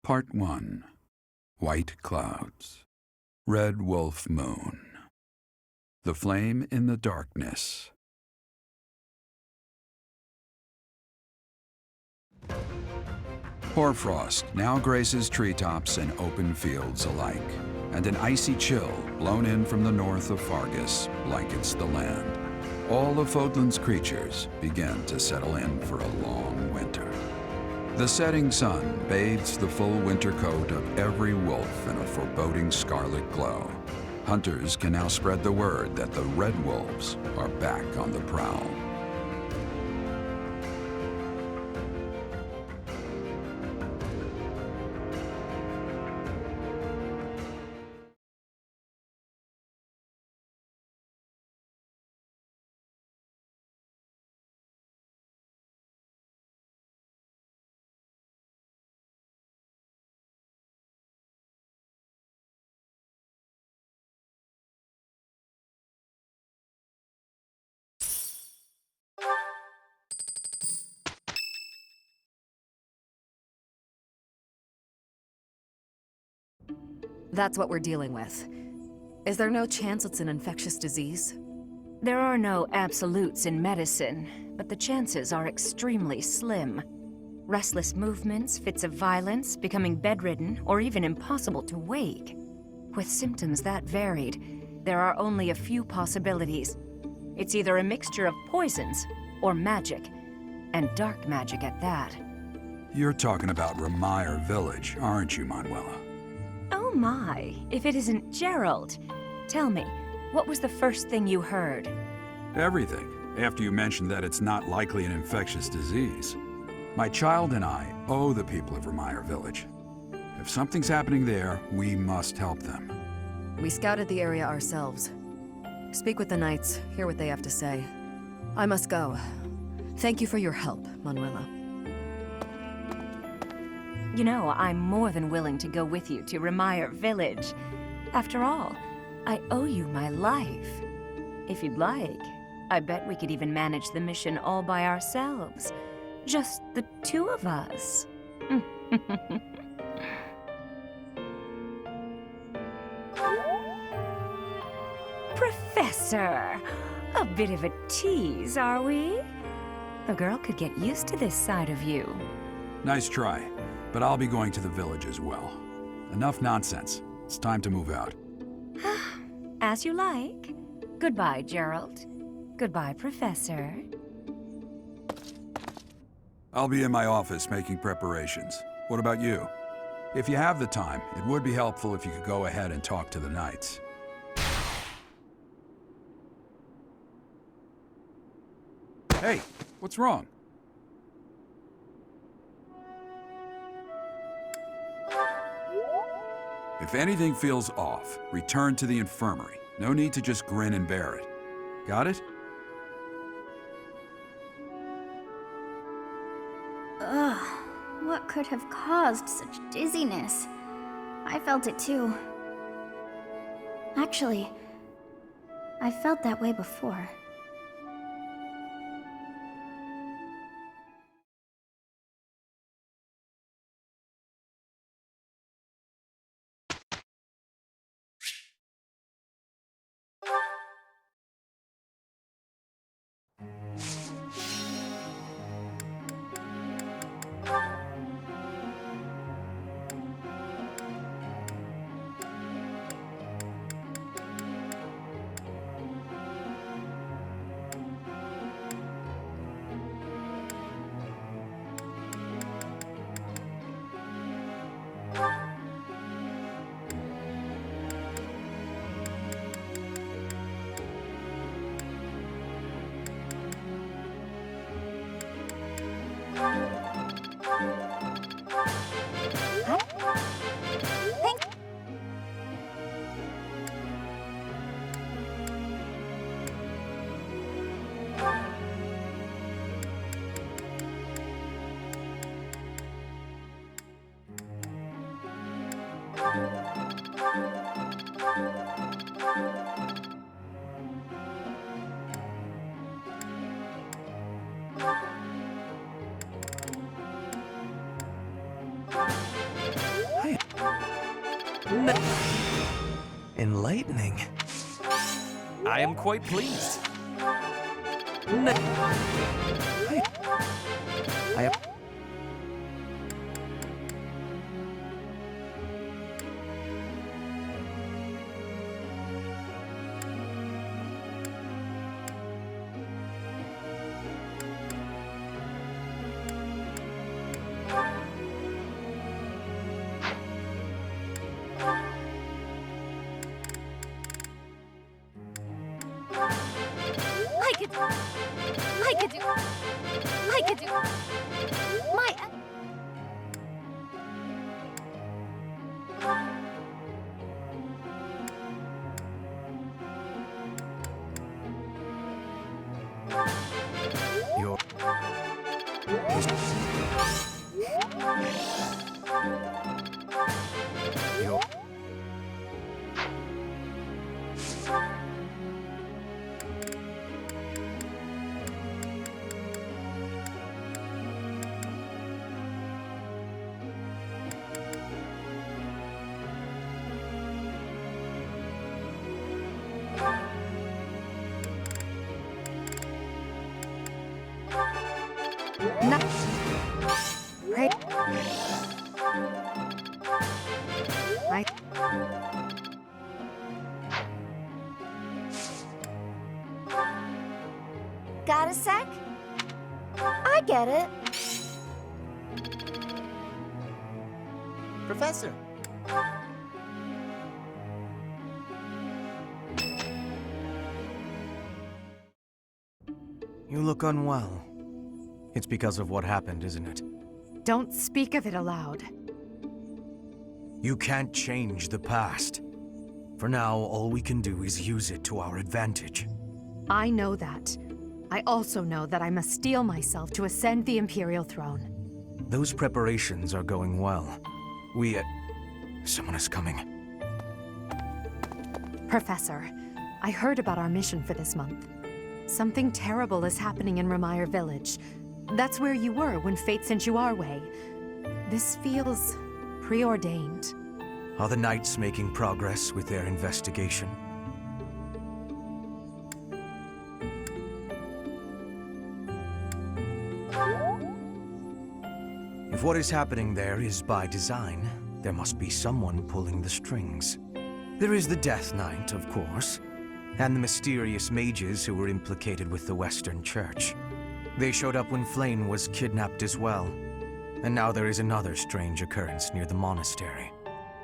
Part 1. White Clouds. Red Wolf Moon. The Flame in the Darkness. Hoarfrost now graces treetops and open fields alike, and an icy chill blown in from the north of Fargus blankets the land. All of Fodlan's creatures begin to settle in for a long winter. The setting sun bathes the full winter coat of every wolf in a foreboding scarlet glow. Hunters can now spread the word that the red wolves are back on the prowl. That's what we're dealing with. Is there no chance it's an infectious disease? There are no absolutes in medicine, but the chances are extremely slim. Restless movements, fits of violence, becoming bedridden, or even impossible to wake. With symptoms that varied, there are only a few possibilities. It's either a mixture of poisons or magic, and dark magic at that. You're talking about Remire Village, aren't you, Manuela? Oh my, if it isn't Gerald. Tell me, what was the first thing you heard? Everything, after you mentioned that it's not likely an infectious disease. My child and I owe the people of Remire Village. If something's happening there, we must help them. We scouted the area ourselves. Speak with the knights, hear what they have to say. I must go. Thank you for your help, Manuela. You know, I'm more than willing to go with you to Remire Village. After all, I owe you my life. If you'd like, I bet we could even manage the mission all by ourselves. Just the two of us. Professor! A bit of a tease, are we? A girl could get used to this side of you. Nice try, but I'll be going to the village as well. Enough nonsense. It's time to move out. As you like. Goodbye, Gerald. Goodbye, Professor. I'll be in my office making preparations. What about you? If you have the time, it would be helpful if you could go ahead and talk to the knights. Hey, what's wrong? If anything feels off, return to the infirmary. No need to just grin and bear it. Got it? Ugh, what could have caused such dizziness? I felt it too. Actually, I felt that way before. Enlightening. I am quite pleased. I I could do. My. Your Your No. Right. I. Got a sec? I get it. Professor. You look unwell. It's because of what happened, isn't it? Don't speak of it aloud. You can't change the past. For now, all we can do is use it to our advantage. I know that. I also know that I must steel myself to ascend the Imperial throne. Those preparations are going well. Someone is coming. Professor, I heard about our mission for this month. Something terrible is happening in Remire Village. That's where you were when fate sent you our way. This feels preordained. Are the Knights making progress with their investigation? If what is happening there is by design, there must be someone pulling the strings. There is the Death Knight, of course, and the mysterious mages who were implicated with the Western Church. They showed up when Flane was kidnapped as well, and now there is another strange occurrence near the monastery.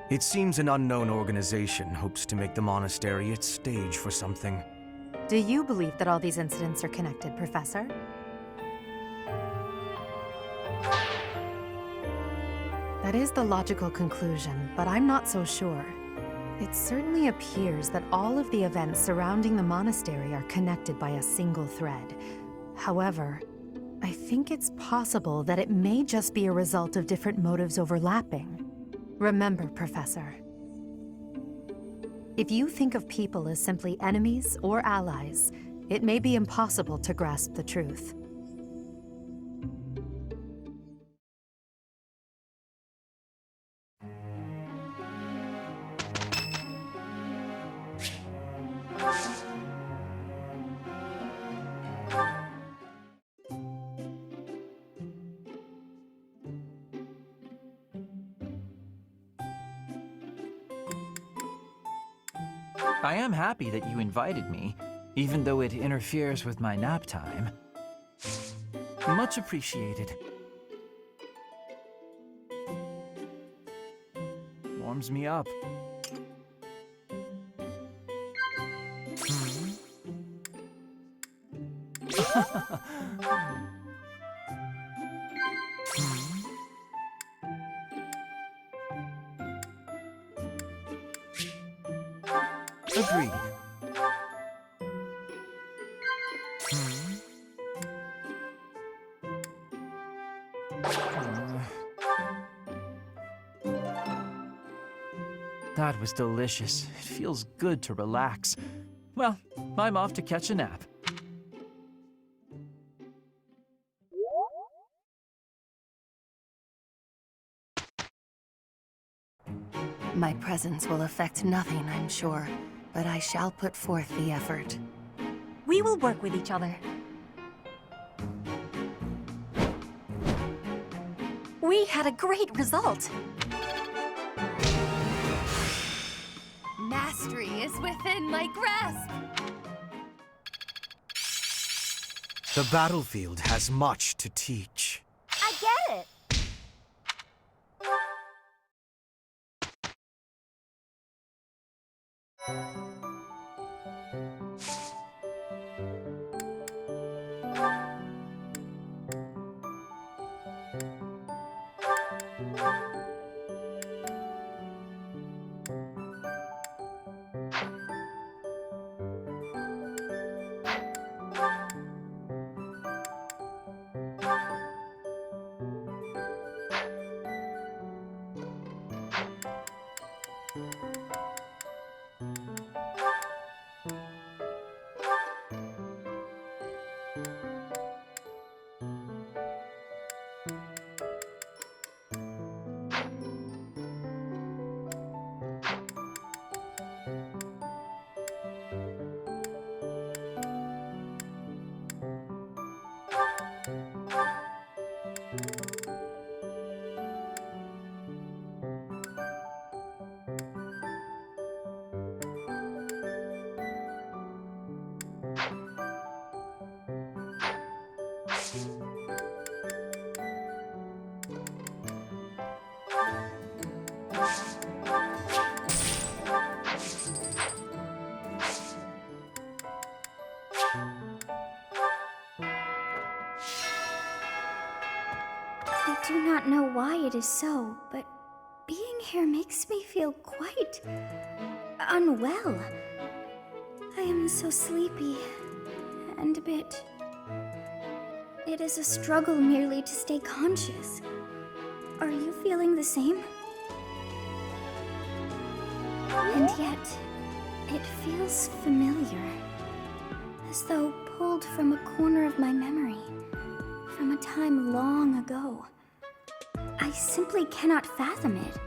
It seems an unknown organization hopes to make the monastery its stage for something. Do you believe that all these incidents are connected, Professor? That is the logical conclusion, but I'm not so sure. It certainly appears that all of the events surrounding the monastery are connected by a single thread. However, I think it's possible that it may just be a result of different motives overlapping. Remember, Professor, if you think of people as simply enemies or allies, it may be impossible to grasp the truth. I am happy that you invited me, even though it interferes with my nap time. Much appreciated. Warms me up. Agreed. That was delicious. It feels good to relax. Well, I'm off to catch a nap. My presence will affect nothing, I'm sure, but I shall put forth the effort. We will work with each other. We had a great result. Mastery is within my grasp! The battlefield has much to teach. I get it. I do not know why it is so, but being here makes me feel quite unwell. I am so sleepy and a bit... It is a struggle merely to stay conscious. Are you feeling the same? And yet, it feels familiar. As though pulled from a corner of my memory, from a time long ago. I simply cannot fathom it.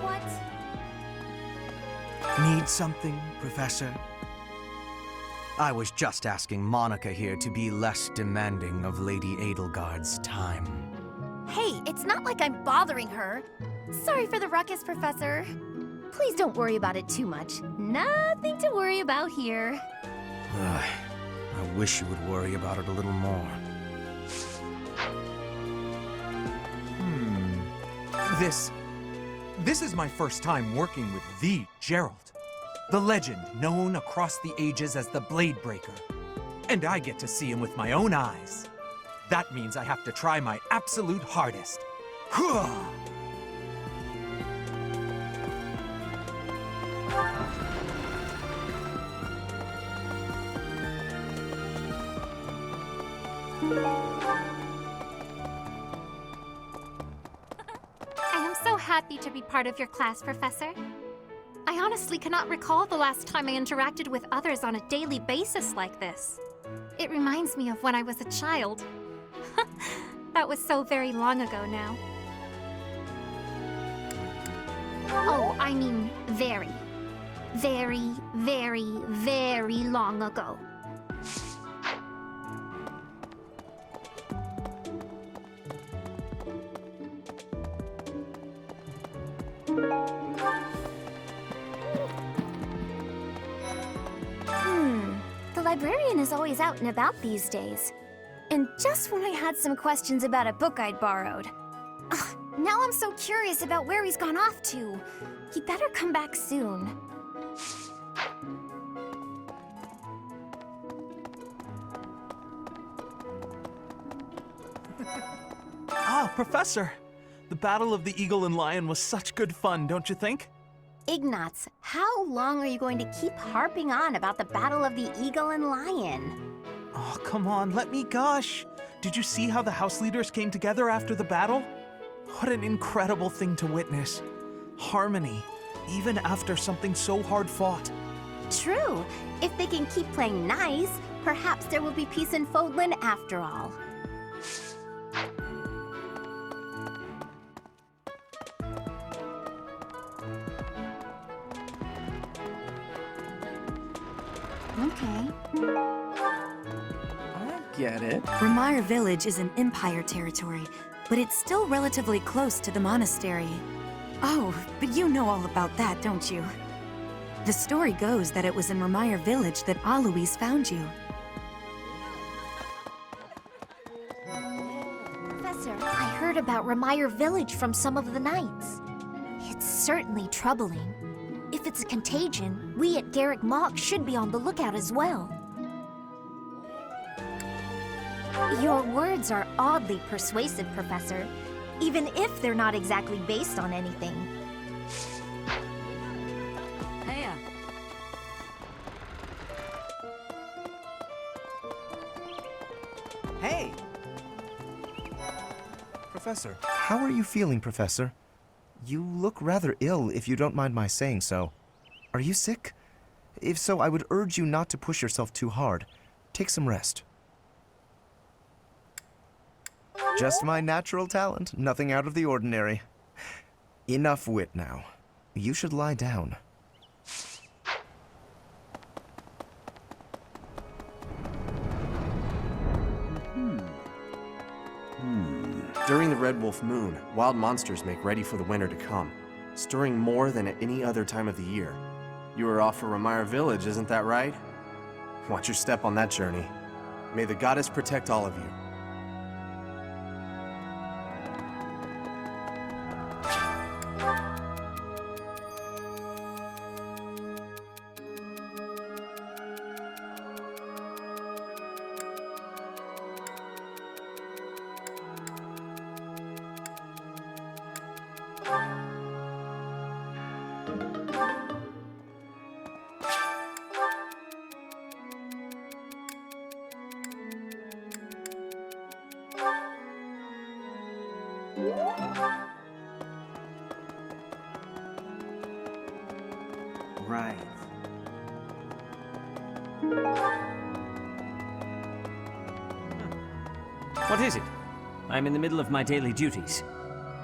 What? Need something, Professor? I was just asking Monica here to be less demanding of Lady Edelgard's time. Hey, it's not like I'm bothering her. Sorry for the ruckus, Professor. Please don't worry about it too much. Nothing to worry about here. I wish you would worry about it a little more. This is my first time working with the Gerald. The legend known across the ages as the Blade Breaker. And I get to see him with my own eyes. That means I have to try my absolute hardest. I am so happy to be part of your class, Professor. I honestly cannot recall the last time I interacted with others on a daily basis like this. It reminds me of when I was a child. That was so very long ago now. Oh, I mean very, very, very, very long ago. The librarian is always out and about these days. And just when I had some questions about a book I'd borrowed. Ugh, now I'm so curious about where he's gone off to. He'd better come back soon. Ah, Professor! The Battle of the Eagle and Lion was such good fun, don't you think? Ignatz, how long are you going to keep harping on about the Battle of the Eagle and Lion? Oh, come on, let me gush! Did you see how the house leaders came together after the battle? What an incredible thing to witness. harmony, even after something so hard fought. True. If they can keep playing nice, perhaps there will be peace in Fodlan after all. Okay. I get it. Remire Village is in Empire territory, but it's still relatively close to the monastery. Oh, but you know all about that, don't you? The story goes that it was in Remire Village that Alois found you. Professor, I heard about Remire Village from some of the knights. It's certainly troubling. If it's a contagion, we at Garrick Mach should be on the lookout as well. Your words are oddly persuasive, Professor, even if they're not exactly based on anything. Hey! Professor, how are you feeling, Professor? You look rather ill, if you don't mind my saying so. Are you sick? If so, I would urge you not to push yourself too hard. Take some rest. Just my natural talent, nothing out of the ordinary. Enough wit now. You should lie down. During the Red Wolf Moon, wild monsters make ready for the winter to come, stirring more than at any other time of the year. You are off for Remire Village, isn't that right? Watch your step on that journey. May the goddess protect all of you. Right. What is it? I'm in the middle of my daily duties.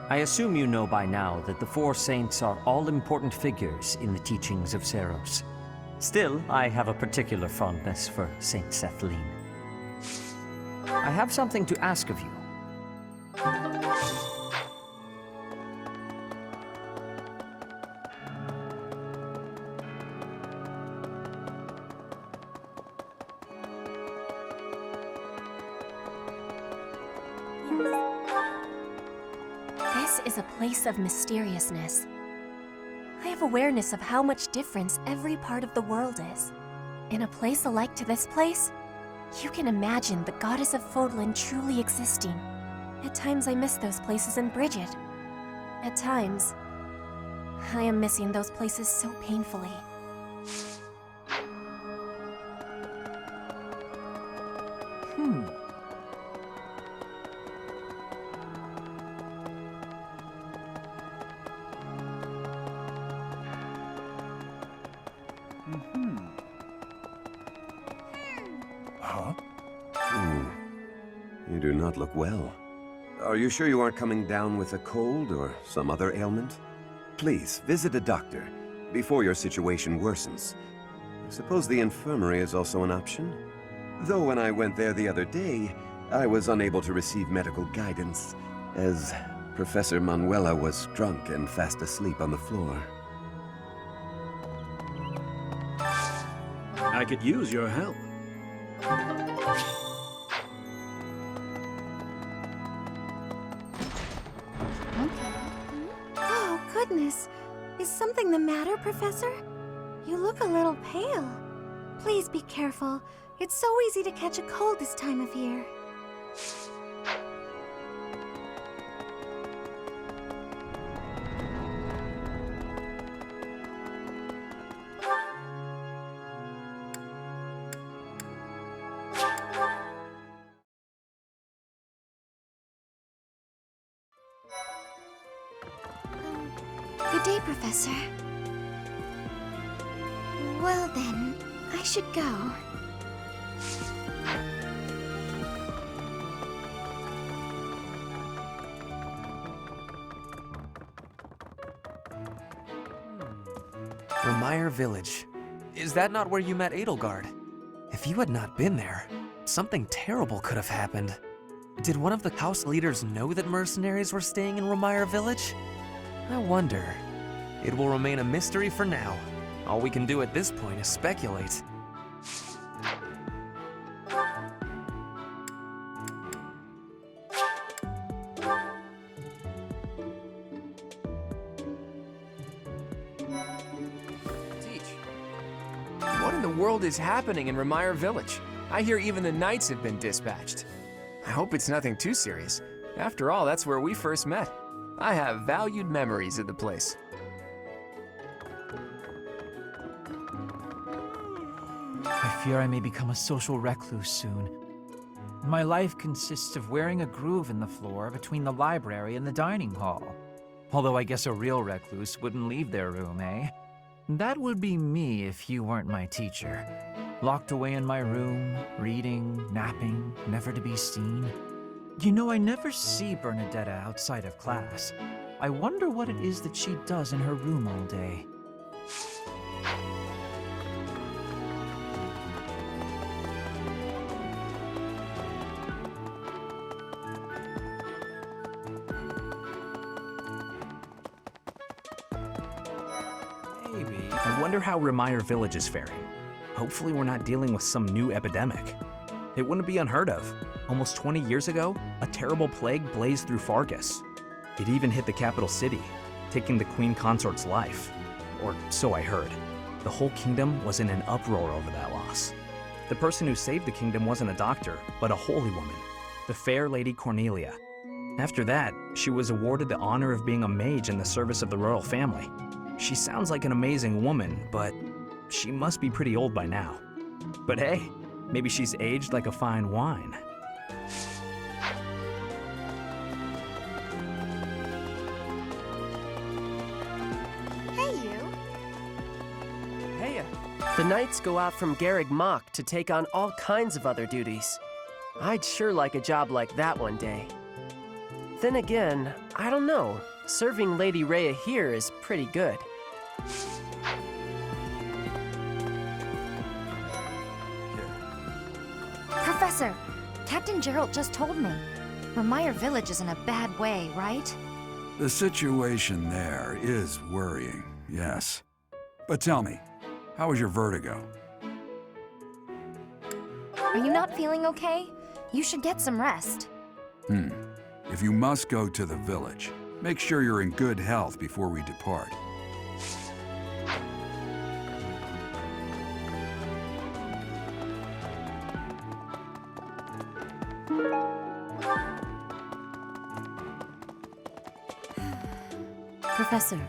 I assume you know by now that the four saints are all-important figures in the teachings of Seros. Still, I have a particular fondness for Saint Sethlin. I have something to ask of you. This is a place of mysteriousness. I have awareness of how much difference every part of the world is. In a place alike to this place, you can imagine the goddess of Fodlan truly existing. At times I miss those places in Bridget. At times, I am missing those places so painfully. Huh? You do not look well. Are you sure you aren't coming down with a cold or some other ailment? Please, visit a doctor before your situation worsens. I suppose the infirmary is also an option. Though when I went there the other day, I was unable to receive medical guidance, as Professor Manuela was drunk and fast asleep on the floor. I could use your help. Oh, goodness. Is something the matter, Professor? You look a little pale. Please be careful. It's so easy to catch a cold this time of year. Good day, Professor. Well then, I should go. Remire Village. Is that not where you met Edelgard? If you had not been there, something terrible could have happened. Did one of the house leaders know that mercenaries were staying in Remire Village? I wonder. It will remain a mystery for now. All we can do at this point is speculate. What in the world is happening in Remire Village? I hear even the knights have been dispatched. I hope it's nothing too serious. After all, that's where we first met. I have valued memories of the place. I fear I may become a social recluse soon. My life consists of wearing a groove in the floor between the library and the dining hall. Although I guess a real recluse wouldn't leave their room, eh? That would be me if you weren't my teacher. Locked away in my room, reading, napping, never to be seen. You know, I never see Bernadetta outside of class. I wonder what it is that she does in her room all day. I wonder how Remire Village is faring. Hopefully we're not dealing with some new epidemic. It wouldn't be unheard of. Almost 20 years ago, a terrible plague blazed through Fargus. It even hit the capital city, taking the Queen Consort's life. Or so I heard. The whole kingdom was in an uproar over that loss. The person who saved the kingdom wasn't a doctor, but a holy woman, the fair Lady Cornelia. After that, she was awarded the honor of being a mage in the service of the royal family. She sounds like an amazing woman, but she must be pretty old by now. But hey, maybe she's aged like a fine wine. Hey, you. Hey, the knights go out from Garreg Mach to take on all kinds of other duties. I'd sure like a job like that one day. Then again, I don't know. Serving Lady Rhea here is pretty good. Professor, Captain Gerald just told me. Remire Village is in a bad way, right? The situation there is worrying, yes. But tell me, how was your vertigo? Are you not feeling okay? You should get some rest. If you must go to the village, make sure you're in good health before we depart. Professor,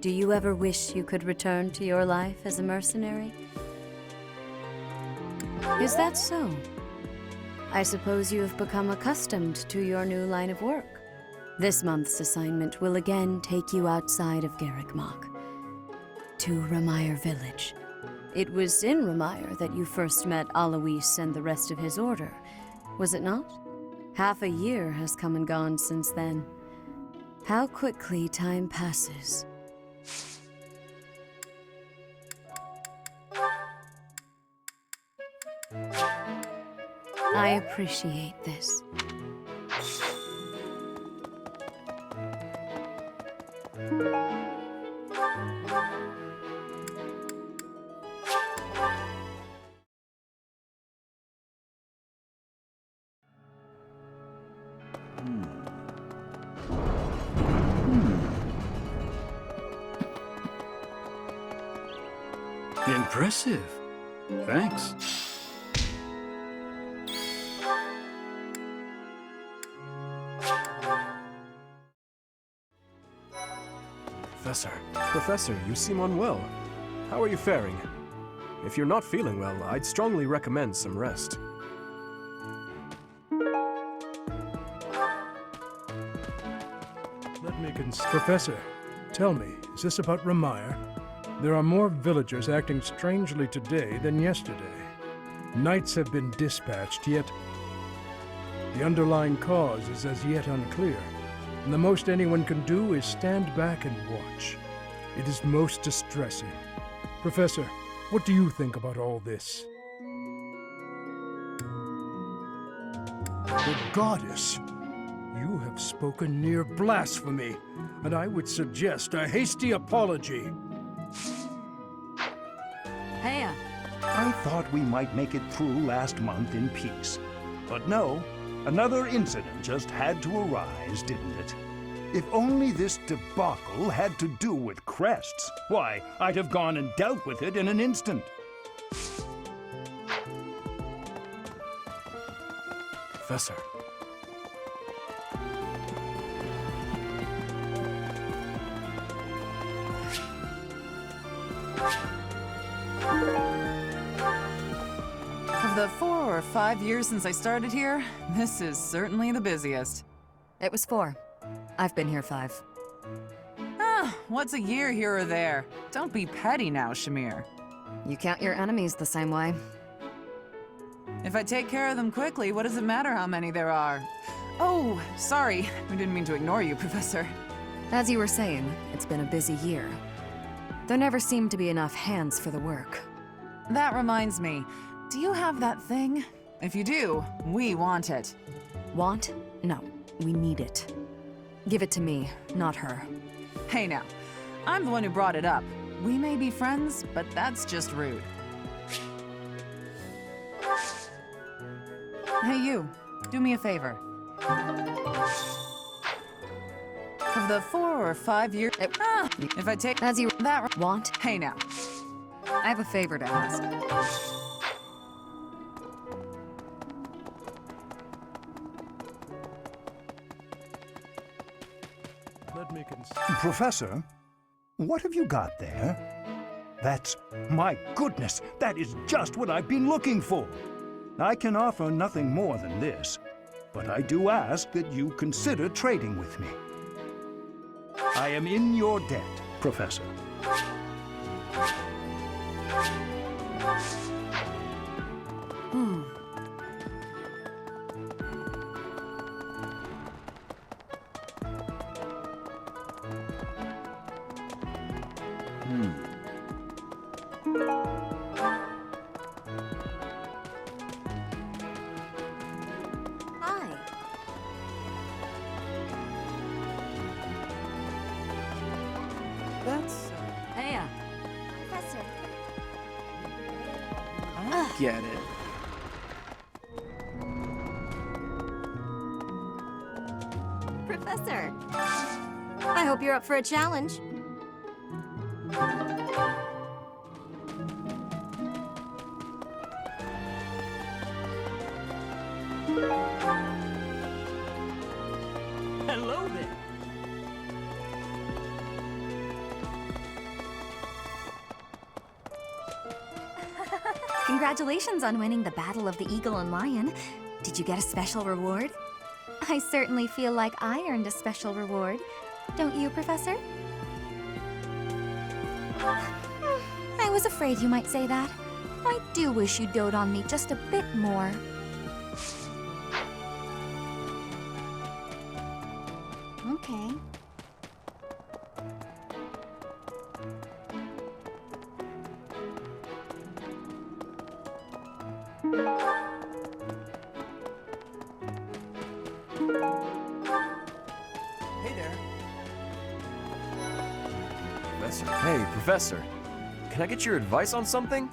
do you ever wish you could return to your life as a mercenary? Is that so? I suppose you have become accustomed to your new line of work. This month's assignment will again take you outside of Garreg Mach, to Remire Village. It was in Remire that you first met Alois and the rest of his order, was it not? Half a year has come and gone since then. How quickly time passes. I appreciate this. Impressive. Thanks. Professor, you seem unwell. How are you faring? If you're not feeling well, I'd strongly recommend some rest. Professor, Tell me, is this about Remire? There are more villagers acting strangely today than yesterday. Knights have been dispatched, yet the underlying cause is as yet unclear, and the most anyone can do is stand back and watch. It is most distressing. Professor, what do you think about all this? The goddess! You have spoken near blasphemy, and I would suggest a hasty apology. Hey, I thought we might make it through last month in peace. But no, another incident just had to arise, didn't it? If only this debacle had to do with crests, why, I'd have gone and dealt with it in an instant. Professor. Of the 4 or 5 years since I started here, this is certainly the busiest. It was 4. I've been here 5. Ah, what's a year here or there? Don't be petty now, Shamir. You count your enemies the same way. If I take care of them quickly, what does it matter how many there are? Oh, sorry. We didn't mean to ignore you, Professor. As you were saying, it's been a busy year. There never seemed to be enough hands for the work. That reminds me. Do you have that thing? If you do, we want it. Want? No, we need it. Give it to me, not her. Hey now, I'm the one who brought it up. We may be friends, but that's just rude. Hey you, do me a favor. Of the 4 or 5 years... if I take... As you... That... Want? Hey now. I have a favor to ask. Let me Professor, what have you got there? That's... my goodness, that is just what I've been looking for. I can offer nothing more than this, but I do ask that you consider trading with me. I am in your debt, Professor. Hi. That's... Hey, Professor. I get it. Professor. I hope you're up for a challenge. Hello there. Congratulations on winning the Battle of the Eagle and Lion. Did you get a special reward? I certainly feel like I earned a special reward. Don't you, Professor? I was afraid you might say that. I do wish you'd dote on me just a bit more. Okay. Hey there. Professor. Hey, Professor. Can I get your advice on something?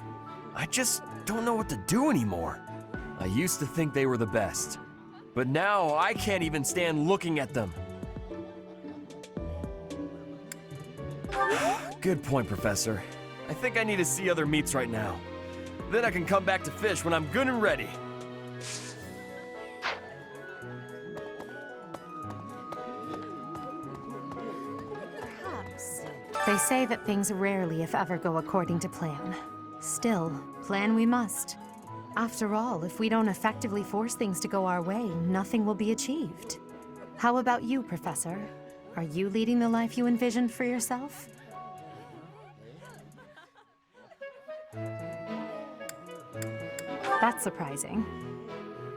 I just don't know what to do anymore. I used to think they were the best, but now I can't even stand looking at them. Good point, Professor. I think I need to see other meats right now. Then I can come back to fish when I'm good and ready. They say that things rarely, if ever, go according to plan. Still, plan we must. After all, if we don't effectively force things to go our way, nothing will be achieved. How about you, Professor? Are you leading the life you envisioned for yourself? That's surprising.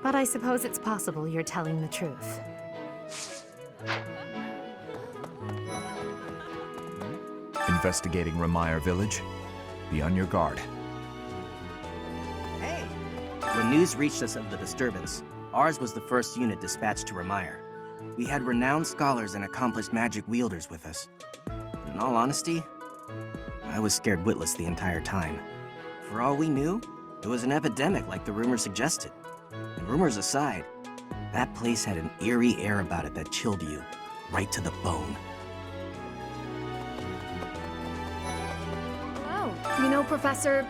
But I suppose it's possible you're telling the truth. Investigating Remire Village. Be on your guard. Hey! When news reached us of the disturbance, ours was the first unit dispatched to Remire. We had renowned scholars and accomplished magic wielders with us. In all honesty, I was scared witless the entire time. For all we knew, it was an epidemic like the rumors suggested. And rumors aside, that place had an eerie air about it that chilled you right to the bone. You know, Professor,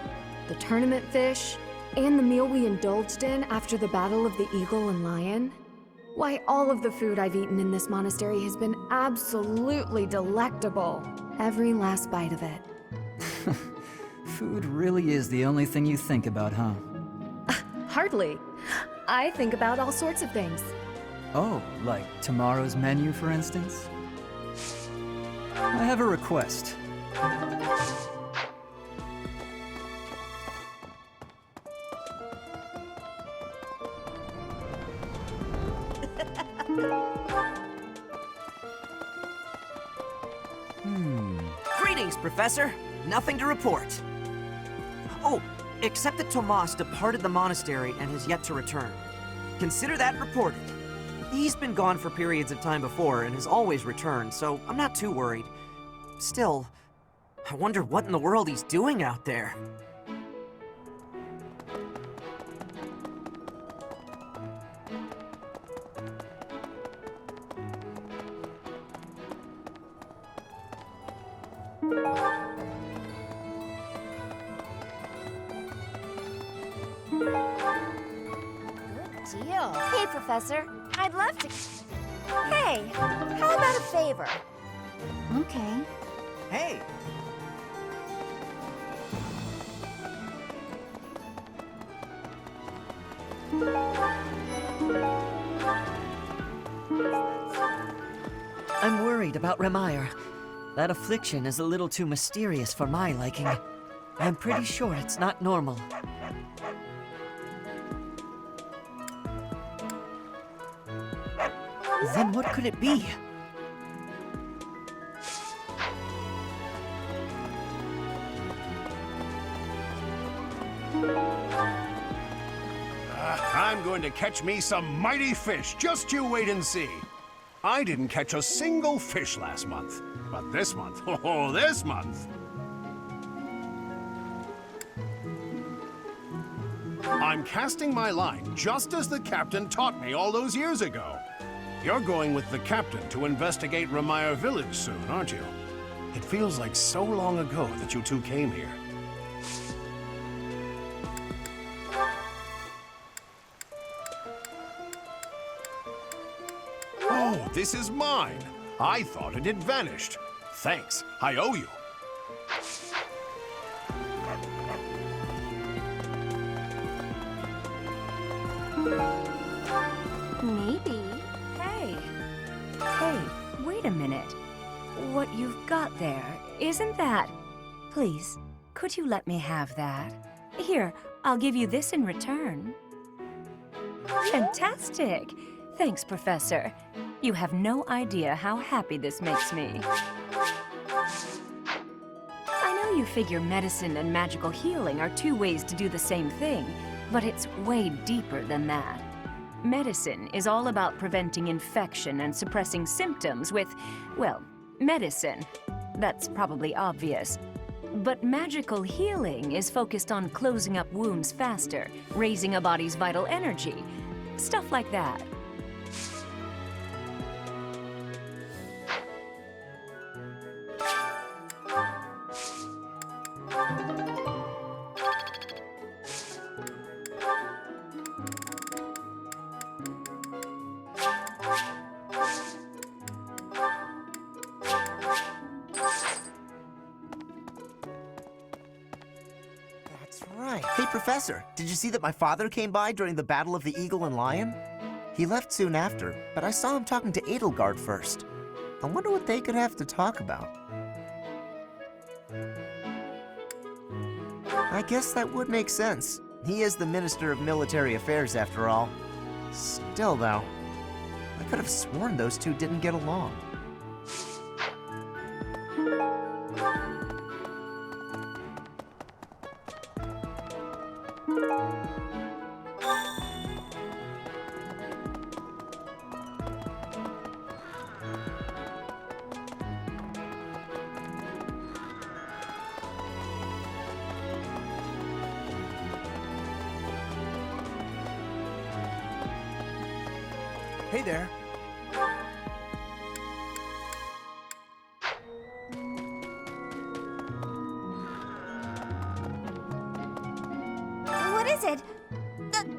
the tournament fish, and the meal we indulged in after the Battle of the Eagle and Lion? Why, all of the food I've eaten in this monastery has been absolutely delectable. Every last bite of it. Food really is the only thing you think about, huh? Hardly. I think about all sorts of things. Oh, like tomorrow's menu, for instance? I have a request. Greetings, Professor. Nothing to report. Oh, except that Tomas departed the monastery and has yet to return. Consider that reported. He's been gone for periods of time before and has always returned, so I'm not too worried. Still, I wonder what in the world he's doing out there. Deal. Hey, Professor. I'd love to... Hey, how about a favor? Okay. Hey! I'm worried about Remire. That affliction is a little too mysterious for my liking. I'm pretty sure it's not normal. Then what could it be? I'm going to catch me some mighty fish. Just you wait and see. I didn't catch a single fish last month. But this month, oh, this month! I'm casting my line just as the captain taught me all those years ago. You're going with the captain to investigate Remire Village soon, aren't you? It feels like so long ago that you two came here. Oh, this is mine. I thought it had vanished. Thanks, I owe you. Maybe. Hey, wait a minute. What you've got there, isn't that... Please, could you let me have that? Here, I'll give you this in return. Fantastic! Thanks, Professor. You have no idea how happy this makes me. I know you figure medicine and magical healing are two ways to do the same thing, but it's way deeper than that. Medicine is all about preventing infection and suppressing symptoms with, well, medicine. That's probably obvious. But magical healing is focused on closing up wounds faster, raising a body's vital energy, stuff like that. Hey, Professor, did you see that my father came by during the Battle of the Eagle and Lion? He left soon after, but I saw him talking to Edelgard first. I wonder what they could have to talk about. I guess that would make sense. He is the Minister of Military Affairs, after all. Still, though, I could have sworn those two didn't get along. Hey there. What is it?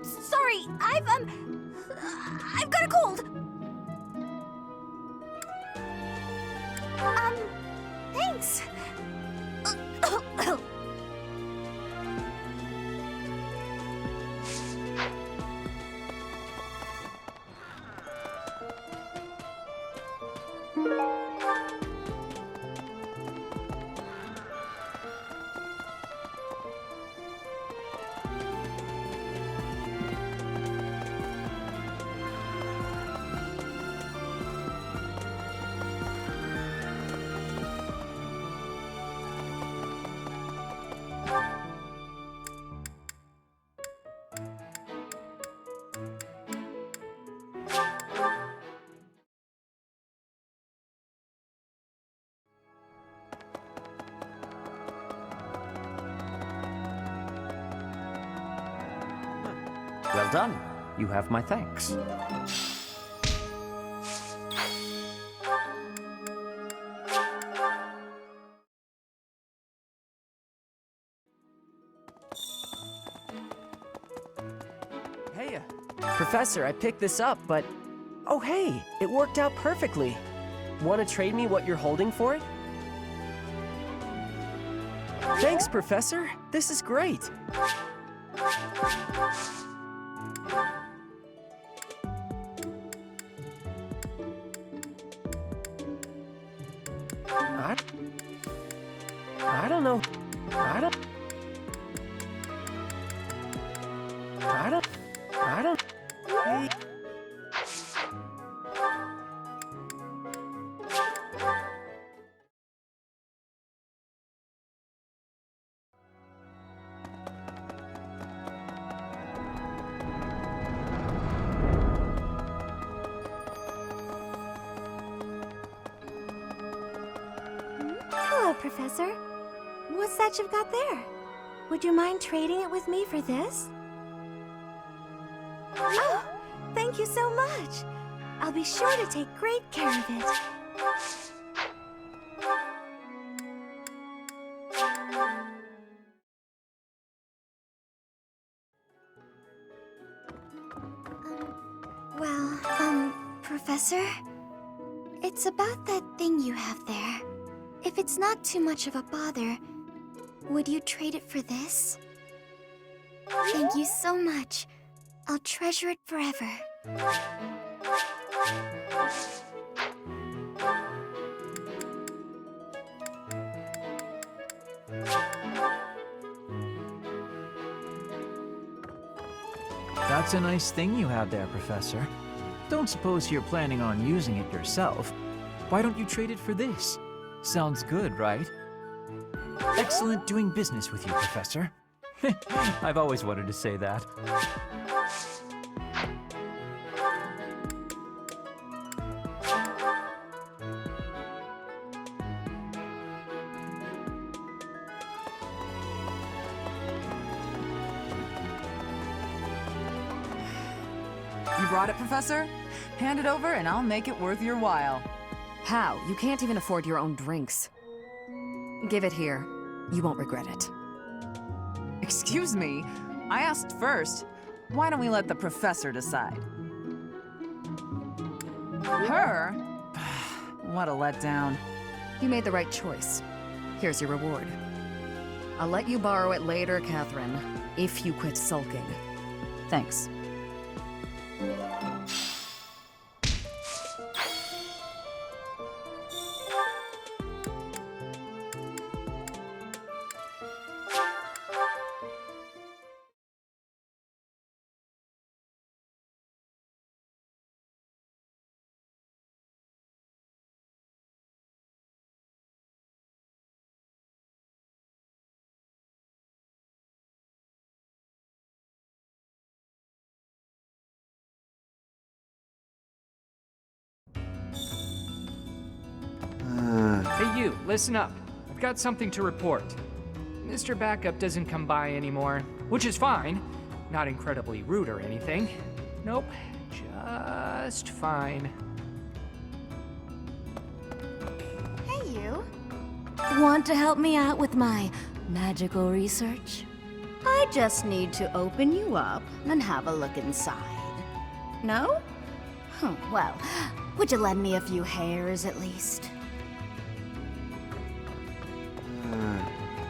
Sorry, I've got a cold. Thanks. Well done. You have my thanks. Hey, Professor, I picked this up, but... Oh, hey, it worked out perfectly. Want to trade me what you're holding for it? Thanks, Professor. This is great. I don't know. I don't. Hey. Hello, Professor. What's that you've got there? Would you mind trading it with me for this? Oh, thank you so much. I'll be sure to take great care of it. Professor? It's about that thing you have there. If it's not too much of a bother, would you trade it for this? Thank you so much. I'll treasure it forever. That's a nice thing you have there, Professor. Don't suppose you're planning on using it yourself. Why don't you trade it for this? Sounds good, right? Excellent doing business with you, Professor. I've always wanted to say that. You brought it, Professor? Hand it over and I'll make it worth your while. How? You can't even afford your own drinks. Give it here. You won't regret it. Excuse me, I asked first. Why don't we let the Professor decide? Her? What a letdown. You made the right choice. Here's your reward. I'll let you borrow it later, Catherine, if you quit sulking. Thanks. you, listen up. I've got something to report. Mr. Backup doesn't come by anymore, which is fine. Not incredibly rude or anything. Nope, just fine. Hey, you. Want to help me out with my magical research? I just need to open you up and have a look inside. No? Well, would you lend me a few hairs at least?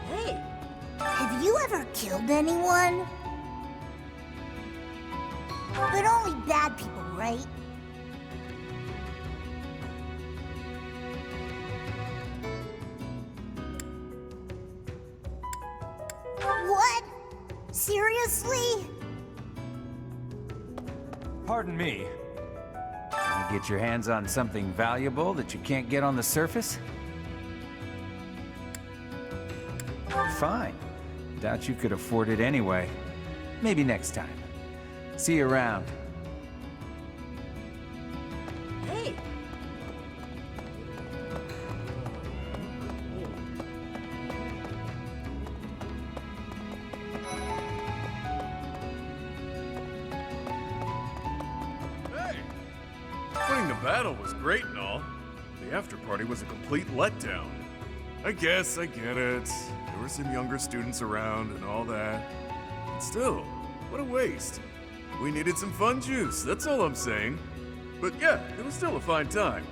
Hey, have you ever killed anyone? But only bad people, right? What? Seriously? Pardon me. You get your hands on something valuable that you can't get on the surface? Fine. Doubt you could afford it anyway. Maybe next time. See you around. Hey. Winning the battle was great and all. The after-party was a complete letdown. I guess, I get it. There were some younger students around and all that. But still, what a waste. We needed some fun juice, that's all I'm saying. But yeah, it was still a fine time.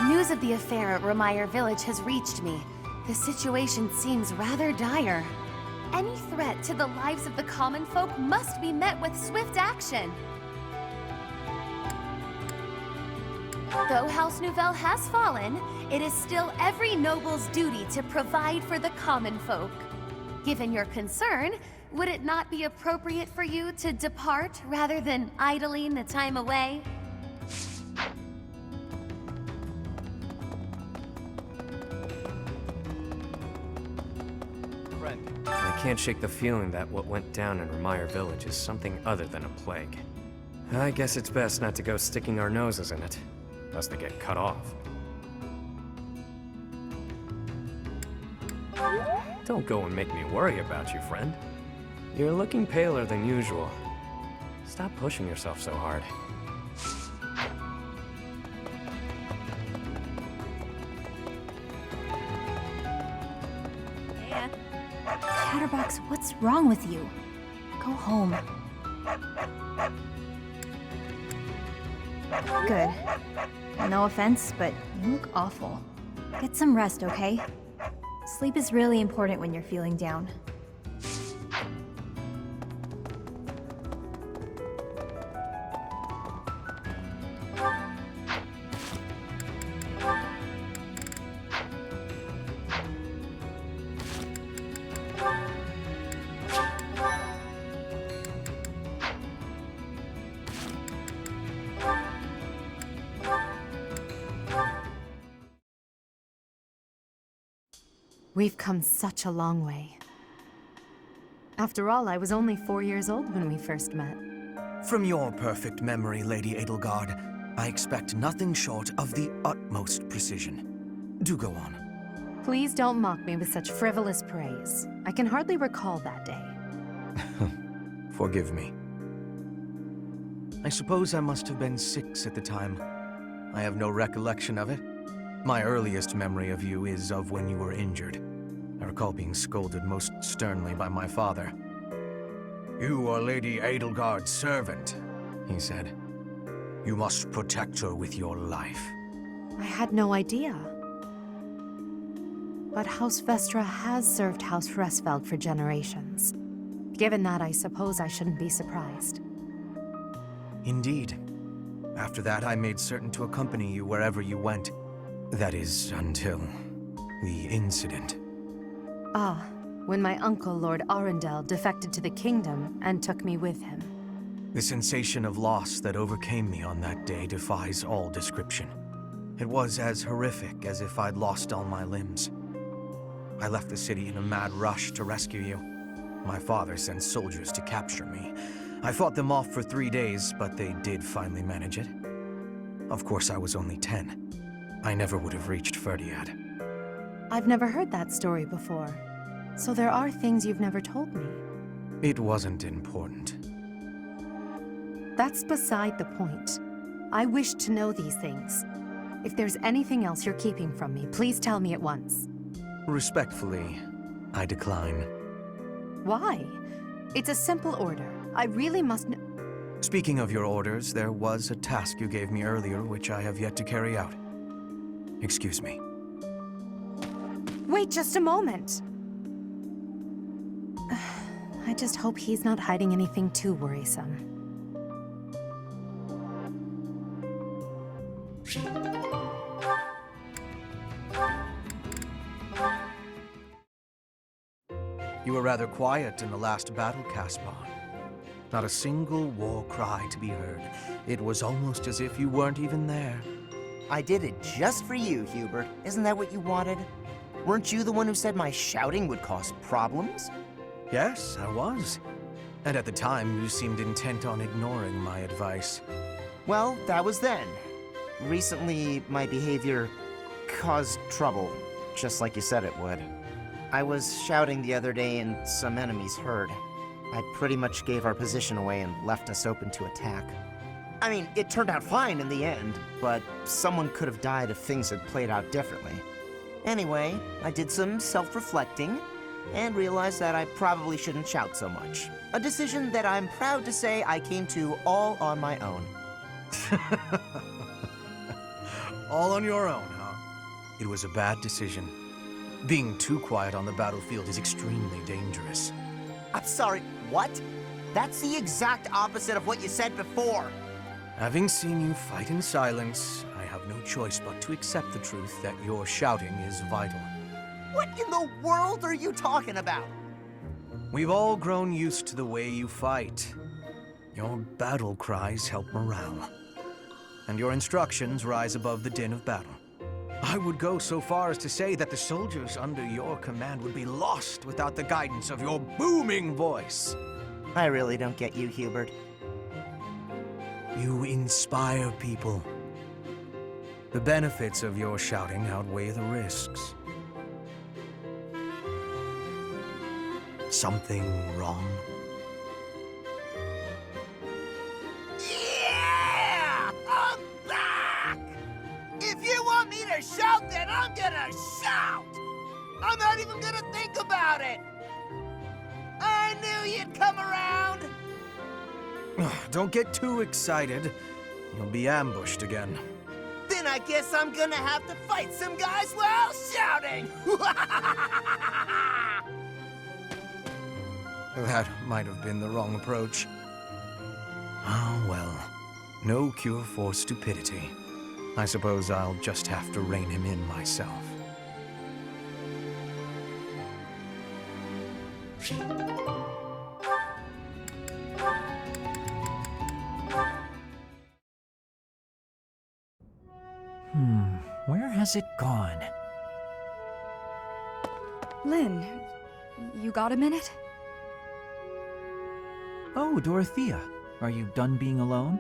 News of the affair at Remire Village has reached me. The situation seems rather dire. Any threat to the lives of the common folk must be met with swift action. Though House Nouvelle has fallen, it is still every noble's duty to provide for the common folk. Given your concern, would it not be appropriate for you to depart rather than idling the time away? I can't shake the feeling that what went down in Remire Village is something other than a plague. I guess it's best not to go sticking our noses in it, lest they get cut off. Don't go and make me worry about you, friend. You're looking paler than usual. Stop pushing yourself so hard. Chatterbox, what's wrong with you? Go home. Good. No offense, but you look awful. Get some rest, okay? Sleep is really important when you're feeling down. We've come such a long way. After all, I was only 4 years old when we first met. From your perfect memory, Lady Edelgard, I expect nothing short of the utmost precision. Do go on. Please don't mock me with such frivolous praise. I can hardly recall that day. Forgive me. I suppose I must have been 6 at the time. I have no recollection of it. My earliest memory of you is of when you were injured. I recall being scolded most sternly by my father. You are Lady Edelgard's servant, he said. You must protect her with your life. I had no idea. But House Vestra has served House Fresfeld for generations. Given that, I suppose I shouldn't be surprised. Indeed. After that, I made certain to accompany you wherever you went. That is, until the incident. Ah, when my uncle, Lord Arundel, defected to the kingdom and took me with him. The sensation of loss that overcame me on that day defies all description. It was as horrific as if I'd lost all my limbs. I left the city in a mad rush to rescue you. My father sent soldiers to capture me. I fought them off for 3 days, but they did finally manage it. Of course, I was only 10. I never would have reached Ferdiad. I've never heard that story before. So there are things you've never told me. It wasn't important. That's beside the point. I wish to know these things. If there's anything else you're keeping from me, please tell me at once. Respectfully, I decline. Why? It's a simple order. I really must know. Speaking of your orders, there was a task you gave me earlier which I have yet to carry out. Excuse me. Wait just a moment. I just hope he's not hiding anything too worrisome. You were rather quiet in the last battle, Caspar. Not a single war cry to be heard. It was almost as if you weren't even there. I did it just for you, Hubert. Isn't that what you wanted? Weren't you the one who said my shouting would cause problems? Yes, I was. And at the time, you seemed intent on ignoring my advice. Well, that was then. Recently, my behavior caused trouble, just like you said it would. I was shouting the other day and some enemies heard. I pretty much gave our position away and left us open to attack. I mean, it turned out fine in the end, but someone could have died if things had played out differently. Anyway, I did some self-reflecting and realized that I probably shouldn't shout so much. A decision that I'm proud to say I came to all on my own. All on your own, huh? It was a bad decision. Being too quiet on the battlefield is extremely dangerous. I'm sorry, what? That's the exact opposite of what you said before. Having seen you fight in silence, I have no choice but to accept the truth that your shouting is vital. What in the world are you talking about? We've all grown used to the way you fight. Your battle cries help morale. And your instructions rise above the din of battle. I would go so far as to say that the soldiers under your command would be lost without the guidance of your booming voice. I really don't get you, Hubert. You inspire people. The benefits of your shouting outweigh the risks. Something wrong? Yeah! I'm back! If you want me to shout, then I'm gonna shout! I'm not even gonna think about it! I knew you'd come around! Don't get too excited. You'll be ambushed again. Then I guess I'm gonna have to fight some guys while shouting! That might have been the wrong approach. Ah, well. No cure for stupidity. I suppose I'll just have to rein him in myself. Where has it gone? Lynn, you got a minute? Oh, Dorothea. Are you done being alone?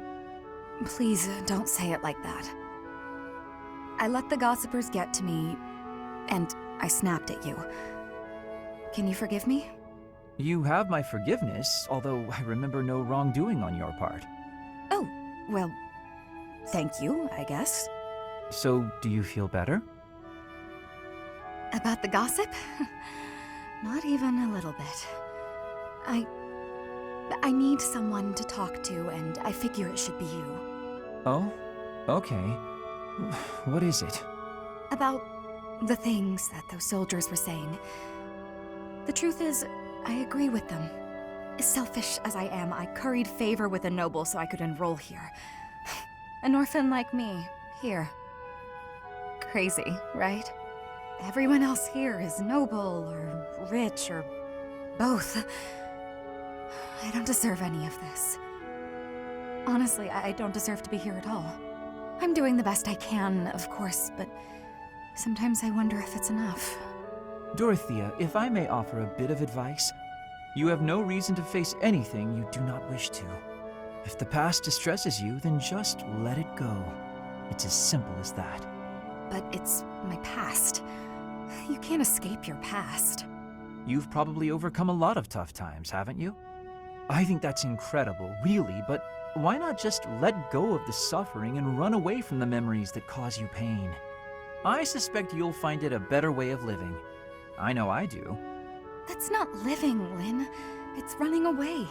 Please, don't say it like that. I let the gossipers get to me, and I snapped at you. Can you forgive me? You have my forgiveness, although I remember no wrongdoing on your part. Oh, well, thank you, I guess. So, do you feel better? About the gossip? Not even a little bit. I need someone to talk to, and I figure it should be you. Oh? Okay. What is it? About the things that those soldiers were saying. The truth is, I agree with them. As selfish as I am, I curried favor with a noble so I could enroll here. An orphan like me, here. Crazy, right? Everyone else here is noble, or rich, or both. I don't deserve any of this. Honestly, I don't deserve to be here at all. I'm doing the best I can, of course, but sometimes I wonder if it's enough. Dorothea, if I may offer a bit of advice, you have no reason to face anything you do not wish to. If the past distresses you, then just let it go. It's as simple as that. But it's my past. You can't escape your past. You've probably overcome a lot of tough times, haven't you? I think that's incredible, really, but why not just let go of the suffering and run away from the memories that cause you pain? I suspect you'll find it a better way of living. I know I do. That's not living, Lynn. It's running away.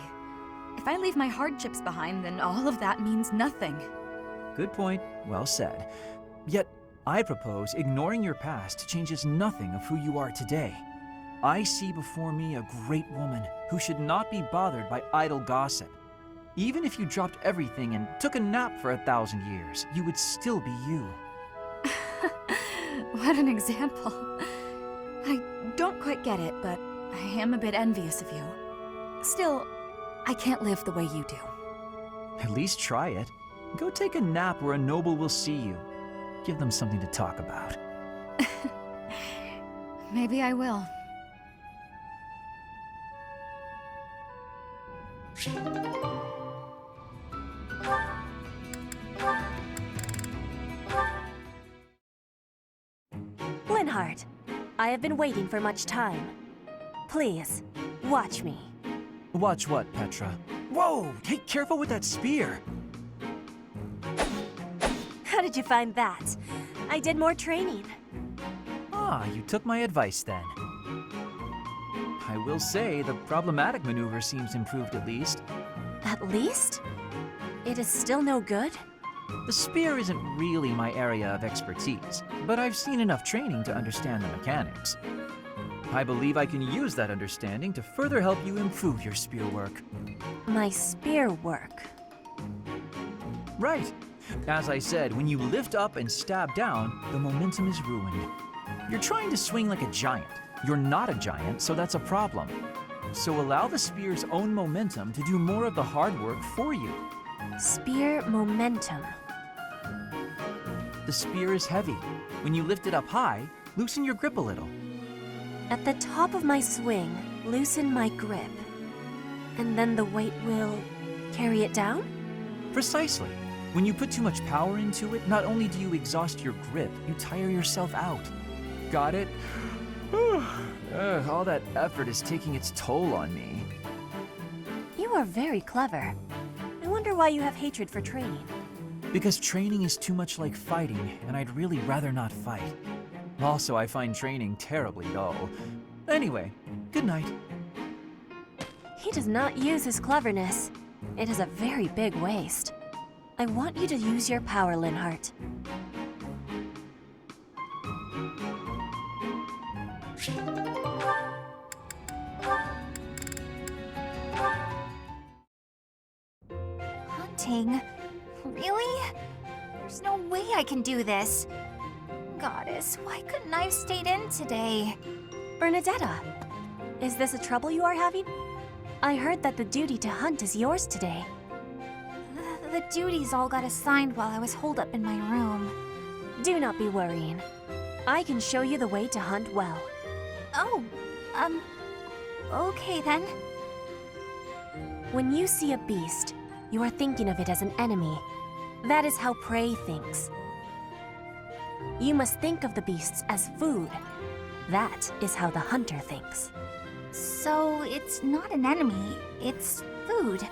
If I leave my hardships behind, then all of that means nothing. Good point. Well said. Yet, I propose ignoring your past changes nothing of who you are today. I see before me a great woman who should not be bothered by idle gossip. Even if you dropped everything and took a nap for 1,000 years, you would still be you. What an example. I don't quite get it, but I am a bit envious of you. Still, I can't live the way you do. At least try it. Go take a nap where a noble will see you. Give them something to talk about. Maybe I will. Linhardt, I have been waiting for much time. Please, watch me. Watch what, Petra? Whoa! Hey, careful with that spear! How did you find that? I did more training. Ah, you took my advice then. I will say, the problematic maneuver seems improved at least. At least? It is still no good? The spear isn't really my area of expertise, but I've seen enough training to understand the mechanics. I believe I can use that understanding to further help you improve your spear work. My spear work? Right. As I said, when you lift up and stab down, the momentum is ruined. You're trying to swing like a giant. You're not a giant, so that's a problem. So allow the spear's own momentum to do more of the hard work for you. Spear momentum. The spear is heavy. When you lift it up high, loosen your grip a little. At the top of my swing, loosen my grip. And then the weight will carry it down? Precisely. When you put too much power into it, not only do you exhaust your grip, you tire yourself out. Got it? All that effort is taking its toll on me. You are very clever. I wonder why you have hatred for training. Because training is too much like fighting, and I'd really rather not fight. Also, I find training terribly dull. Anyway, good night. He does not use his cleverness. It is a very big waste. I want you to use your power, Linhardt. Hunting? Really? There's no way I can do this. Goddess, why couldn't I have stayed in today? Bernadetta, is this a trouble you are having? I heard that the duty to hunt is yours today. The duties all got assigned while I was holed up in my room. Do not be worrying. I can show you the way to hunt well. Oh, okay then. When you see a beast, you are thinking of it as an enemy. That is how prey thinks. You must think of the beasts as food. That is how the hunter thinks. So it's not an enemy, it's food.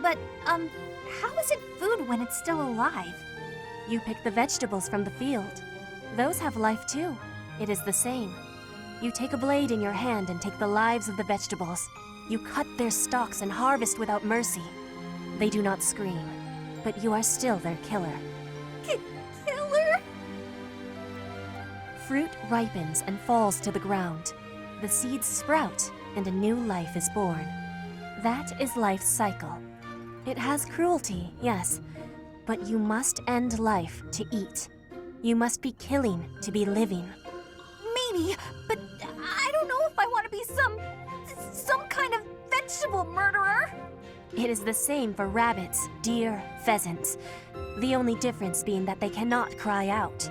But, how is it food when it's still alive? You pick the vegetables from the field. Those have life too. It is the same. You take a blade in your hand and take the lives of the vegetables. You cut their stalks and harvest without mercy. They do not scream, but you are still their killer. Killer? Fruit ripens and falls to the ground. The seeds sprout, and a new life is born. That is life's cycle. It has cruelty, yes, but you must end life to eat. You must be killing to be living. Maybe, but I don't know if I want to be some kind of vegetable murderer. It is the same for rabbits, deer, pheasants. The only difference being that they cannot cry out.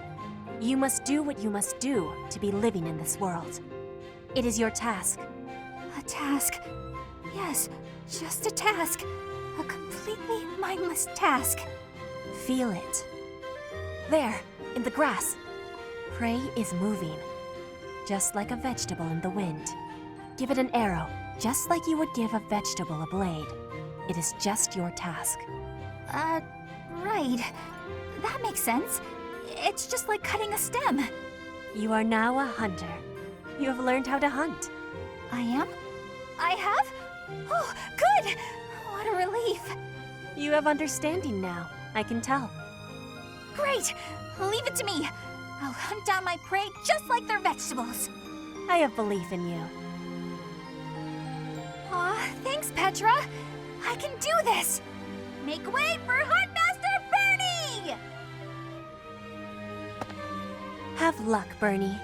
You must do what you must do to be living in this world. It is your task. A task. Yes, just a task. A completely mindless task. Feel it. There, in the grass. Prey is moving, just like a vegetable in the wind. Give it an arrow, just like you would give a vegetable a blade. It is just your task. Right. That makes sense. It's just like cutting a stem. You are now a hunter. You have learned how to hunt. I am? I have? Oh, good! What a relief. You have understanding now, I can tell. Great! Leave it to me. I'll hunt down my prey just like they're vegetables. I have belief in you. Aw, thanks, Petra. I can do this. Make way for Huntmaster Bernie! Have luck, Bernie.